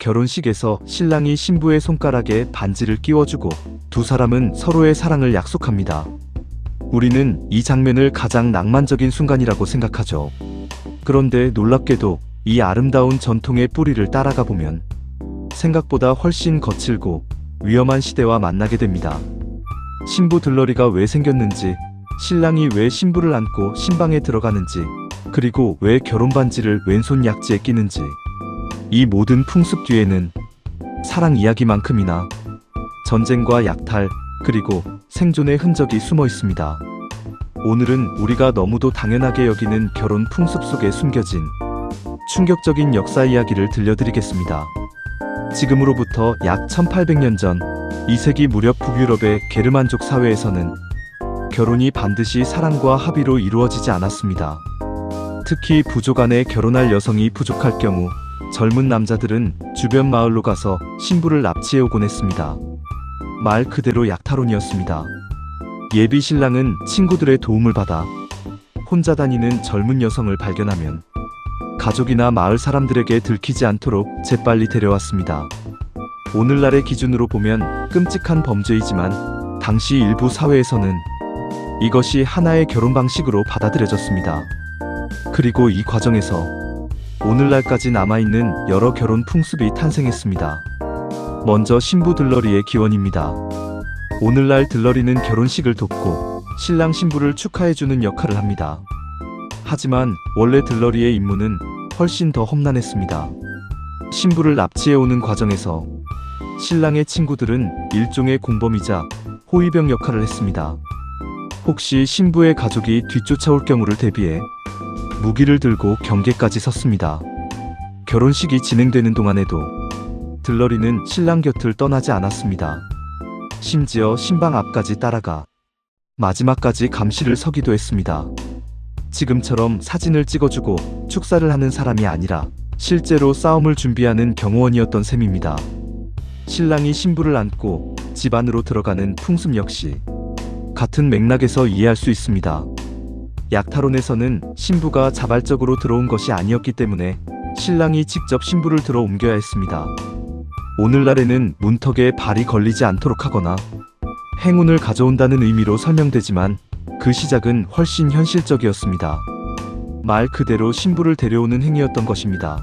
결혼식에서 신랑이 신부의 손가락에 반지를 끼워주고 두 사람은 서로의 사랑을 약속합니다. 우리는 이 장면을 가장 낭만적인 순간이라고 생각하죠. 그런데 놀랍게도 이 아름다운 전통의 뿌리를 따라가 보면 생각보다 훨씬 거칠고 위험한 시대와 만나게 됩니다. 신부 들러리가 왜 생겼는지, 신랑이 왜 신부를 안고 신방에 들어가는지, 그리고 왜 결혼반지를 왼손 약지에 끼는지, 이 모든 풍습 뒤에는 사랑 이야기만큼이나 전쟁과 약탈, 그리고 생존의 흔적이 숨어 있습니다. 오늘은 우리가 너무도 당연하게 여기는 결혼 풍습 속에 숨겨진 충격적인 역사 이야기를 들려드리겠습니다. 지금으로부터 약 1800년 전 2세기 무렵 북유럽의 게르만족 사회에서는 결혼이 반드시 사랑과 합의로 이루어지지 않았습니다. 특히 부족 간에 결혼할 여성이 부족할 경우 젊은 남자들은 주변 마을로 가서 신부를 납치해 오곤 했습니다. 말 그대로 약탈혼이었습니다. 예비 신랑은 친구들의 도움을 받아 혼자 다니는 젊은 여성을 발견하면 가족이나 마을 사람들에게 들키지 않도록 재빨리 데려왔습니다. 오늘날의 기준으로 보면 끔찍한 범죄이지만 당시 일부 사회에서는 이것이 하나의 결혼 방식으로 받아들여졌습니다. 그리고 이 과정에서 오늘날까지 남아있는 여러 결혼 풍습이 탄생했습니다. 먼저 신부 들러리의 기원입니다. 오늘날 들러리는 결혼식을 돕고 신랑 신부를 축하해주는 역할을 합니다. 하지만 원래 들러리의 임무는 훨씬 더 험난했습니다. 신부를 납치해오는 과정에서 신랑의 친구들은 일종의 공범이자 호위병 역할을 했습니다. 혹시 신부의 가족이 뒤쫓아올 경우를 대비해 무기를 들고 경계까지 섰습니다. 결혼식이 진행되는 동안에도 들러리는 신랑 곁을 떠나지 않았습니다. 심지어 신방 앞까지 따라가 마지막까지 감시를 서기도 했습니다. 지금처럼 사진을 찍어주고 축사를 하는 사람이 아니라 실제로 싸움을 준비하는 경호원이었던 셈입니다. 신랑이 신부를 안고 집 안으로 들어가는 풍습 역시 같은 맥락에서 이해할 수 있습니다. 약탈혼에서는 신부가 자발적으로 들어온 것이 아니었기 때문에 신랑이 직접 신부를 들어 옮겨야 했습니다. 오늘날에는 문턱에 발이 걸리지 않도록 하거나 행운을 가져온다는 의미로 설명되지만 그 시작은 훨씬 현실적이었습니다. 말 그대로 신부를 데려오는 행위였던 것입니다.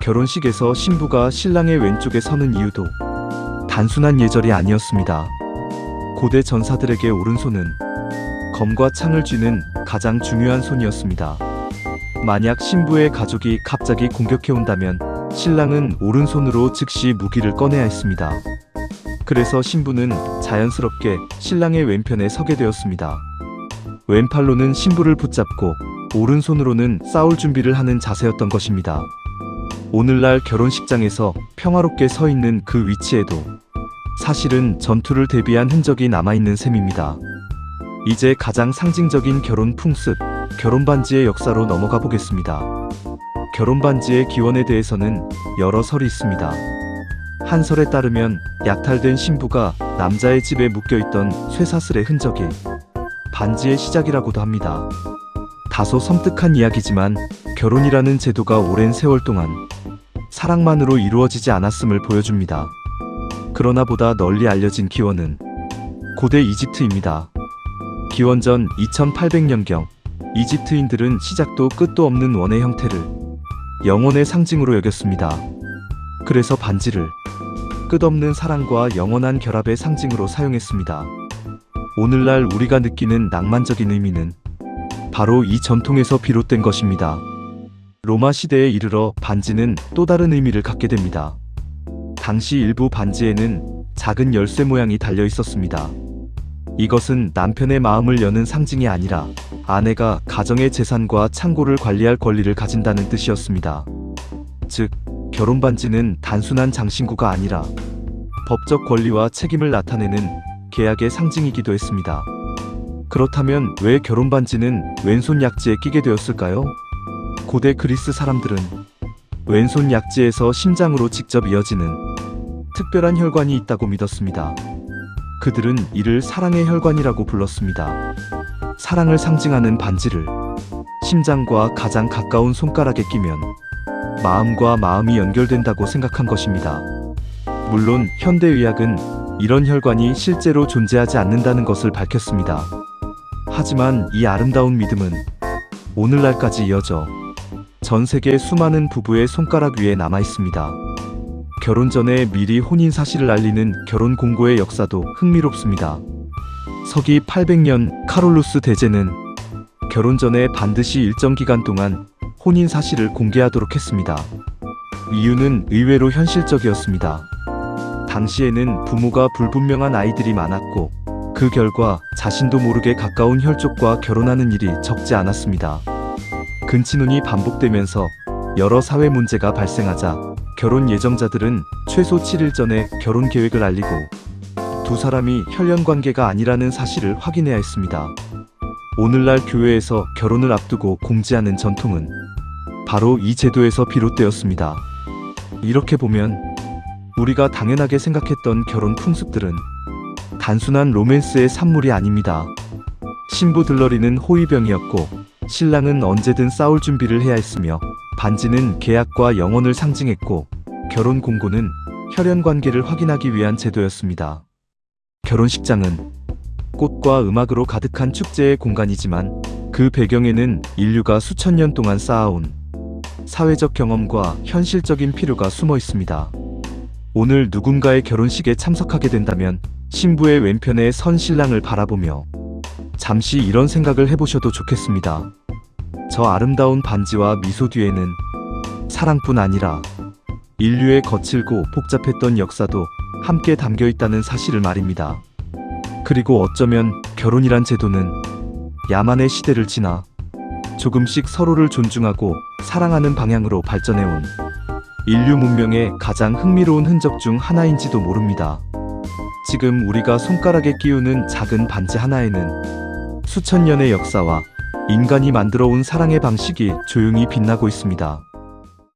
결혼식에서 신부가 신랑의 왼쪽에 서는 이유도 단순한 예절이 아니었습니다. 고대 전사들에게 오른손은 검과 창을 쥐는 가장 중요한 손이었습니다. 만약 신부의 가족이 갑자기 공격해온다면 신랑은 오른손으로 즉시 무기를 꺼내야 했습니다. 그래서 신부는 자연스럽게 신랑의 왼편에 서게 되었습니다. 왼팔로는 신부를 붙잡고 오른손으로는 싸울 준비를 하는 자세였던 것입니다. 오늘날 결혼식장에서 평화롭게 서 있는 그 위치에도 사실은 전투를 대비한 흔적이 남아있는 셈입니다. 이제 가장 상징적인 결혼 풍습, 결혼반지의 역사로 넘어가 보겠습니다. 결혼반지의 기원에 대해서는 여러 설이 있습니다. 한 설에 따르면 약탈된 신부가 남자의 집에 묶여있던 쇠사슬의 흔적이 반지의 시작이라고도 합니다. 다소 섬뜩한 이야기지만 결혼이라는 제도가 오랜 세월 동안 사랑만으로 이루어지지 않았음을 보여줍니다. 그러나 보다 널리 알려진 기원은 고대 이집트입니다. 기원전 2800년경 이집트인들은 시작도 끝도 없는 원의 형태를 영혼의 상징으로 여겼습니다. 그래서 반지를 끝없는 사랑과 영원한 결합의 상징으로 사용했습니다. 오늘날 우리가 느끼는 낭만적인 의미는 바로 이 전통에서 비롯된 것입니다. 로마 시대에 이르러 반지는 또 다른 의미를 갖게 됩니다. 당시 일부 반지에는 작은 열쇠 모양이 달려 있었습니다. 이것은 남편의 마음을 여는 상징이 아니라 아내가 가정의 재산과 창고를 관리할 권리를 가진다는 뜻이었습니다. 즉, 결혼반지는 단순한 장신구가 아니라 법적 권리와 책임을 나타내는 계약의 상징이기도 했습니다. 그렇다면 왜 결혼반지는 왼손 약지에 끼게 되었을까요? 고대 그리스 사람들은 왼손 약지에서 심장으로 직접 이어지는 특별한 혈관이 있다고 믿었습니다. 그들은 이를 사랑의 혈관이라고 불렀습니다. 사랑을 상징하는 반지를 심장과 가장 가까운 손가락에 끼면 마음과 마음이 연결된다고 생각한 것입니다. 물론 현대의학은 이런 혈관이 실제로 존재하지 않는다는 것을 밝혔습니다. 하지만 이 아름다운 믿음은 오늘날까지 이어져 전 세계 수많은 부부의 손가락 위에 남아 있습니다. 결혼 전에 미리 혼인 사실을 알리는 결혼 공고의 역사도 흥미롭습니다. 서기 800년 카롤루스 대제는 결혼 전에 반드시 일정 기간 동안 혼인 사실을 공개하도록 했습니다. 이유는 의외로 현실적이었습니다. 당시에는 부모가 불분명한 아이들이 많았고 그 결과 자신도 모르게 가까운 혈족과 결혼하는 일이 적지 않았습니다. 근친혼이 반복되면서 여러 사회 문제가 발생하자 결혼 예정자들은 최소 7일 전에 결혼 계획을 알리고 두 사람이 혈연 관계가 아니라는 사실을 확인해야 했습니다. 오늘날 교회에서 결혼을 앞두고 공지하는 전통은 바로 이 제도에서 비롯되었습니다. 이렇게 보면 우리가 당연하게 생각했던 결혼 풍습들은 단순한 로맨스의 산물이 아닙니다. 신부 들러리는 호위병이었고 신랑은 언제든 싸울 준비를 해야 했으며 반지는 계약과 영혼을 상징했고 결혼 공고는 혈연 관계를 확인하기 위한 제도였습니다. 결혼식장은 꽃과 음악으로 가득한 축제의 공간이지만 그 배경에는 인류가 수천 년 동안 쌓아온 사회적 경험과 현실적인 필요가 숨어 있습니다. 오늘 누군가의 결혼식에 참석하게 된다면 신부의 왼편에 선 신랑을 바라보며 잠시 이런 생각을 해보셔도 좋겠습니다. 저 아름다운 반지와 미소 뒤에는 사랑뿐 아니라 인류의 거칠고 복잡했던 역사도 함께 담겨 있다는 사실을 말입니다. 그리고 어쩌면 결혼이란 제도는 야만의 시대를 지나 조금씩 서로를 존중하고 사랑하는 방향으로 발전해온 인류 문명의 가장 흥미로운 흔적 중 하나인지도 모릅니다. 지금 우리가 손가락에 끼우는 작은 반지 하나에는 수천 년의 역사와 인간이 만들어온 사랑의 방식이 조용히 빛나고 있습니다.